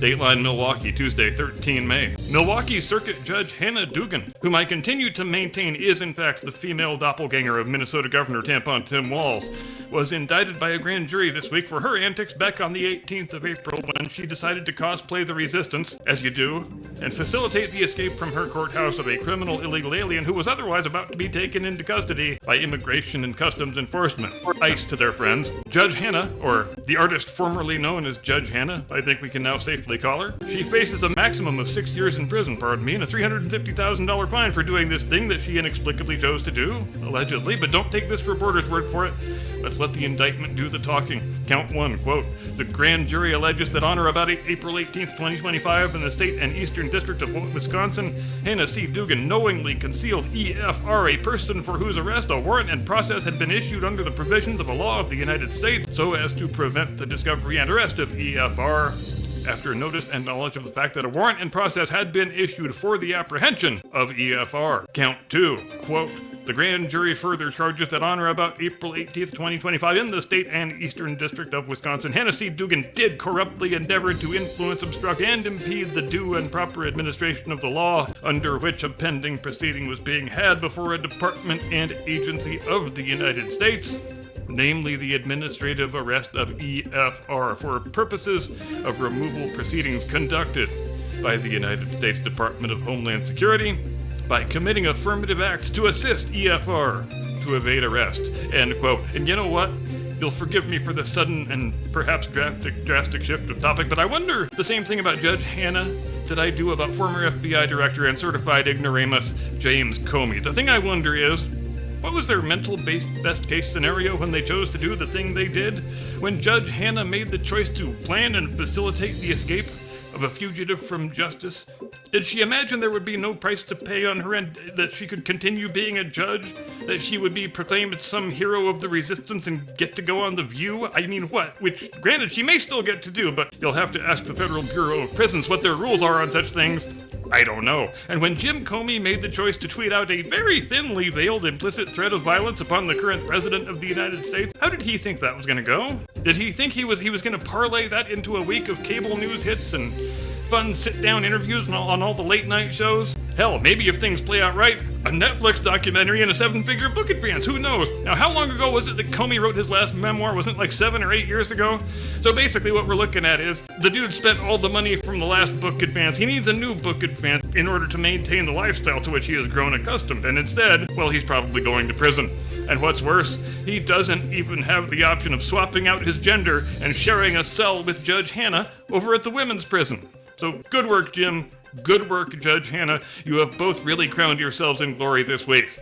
Dateline Milwaukee, Tuesday, 13 May. Milwaukee Circuit Judge Hannah Dugan, whom I continue to maintain is in fact the female doppelganger of Minnesota Governor Tampon Tim Walz, was indicted by a grand jury this week for her antics back on the 18th of April when she decided to cosplay the resistance, as you do, and facilitate the escape from her courthouse of a criminal illegal alien who was otherwise about to be taken into custody by Immigration and Customs Enforcement, or ICE to their friends. Judge Hannah, or the artist formerly known as Judge Hannah, I think we can now safely call her, she faces a maximum of 6 years in prison, and a $350,000 fine for doing this thing that she inexplicably chose to do, allegedly, but don't take this reporter's word for it. Let's let the indictment do the talking. Count 1, quote, the grand jury alleges that on or about April 18th, 2025, in the state and eastern district of Wisconsin, Hannah C. Dugan knowingly concealed EFR, a person for whose arrest a warrant and process had been issued under the provisions of a law of the United States so as to prevent the discovery and arrest of EFR, after notice and knowledge of the fact that a warrant and process had been issued for the apprehension of EFR. Count 2, quote, the grand jury further charges that on or about April 18th, 2025, in the state and eastern district of Wisconsin, Hannah C. Dugan did corruptly endeavor to influence, obstruct, and impede the due and proper administration of the law under which a pending proceeding was being had before a department and agency of the United States, namely the administrative arrest of EFR for purposes of removal proceedings conducted by the United States Department of Homeland Security by committing affirmative acts to assist EFR to evade arrest, end quote. And you know what? You'll forgive me for the sudden and perhaps drastic shift of topic, but I wonder the same thing about Judge Hannah that I do about former FBI Director and certified ignoramus James Comey. The thing I wonder is, what was their mental best case scenario when they chose to do the thing they did? When Judge Hannah made the choice to plan and facilitate the escape of a fugitive from justice, did she imagine there would be no price to pay on her end, that she could continue being a judge, that she would be proclaimed some hero of the resistance and get to go on The View? I mean, what? Which, granted, she may still get to do, but you'll have to ask the Federal Bureau of Prisons what their rules are on such things. I don't know. And when Jim Comey made the choice to tweet out a very thinly veiled implicit threat of violence upon the current president of the United States, how did he think that was going to go? Did he think he was going to parlay that into a week of cable news hits and fun sit-down interviews on all the late-night shows? Hell, maybe if things play out right, a Netflix documentary and a 7-figure book advance, who knows? Now, how long ago was it that Comey wrote his last memoir? Wasn't it like 7 or 8 years ago? So basically what we're looking at is, the dude spent all the money from the last book advance. He needs a new book advance in order to maintain the lifestyle to which he has grown accustomed, and instead, well, he's probably going to prison. And what's worse, he doesn't even have the option of swapping out his gender and sharing a cell with Judge Hannah over at the women's prison. So good work, Jim. Good work, Judge Hannah. You have both really crowned yourselves in glory this week.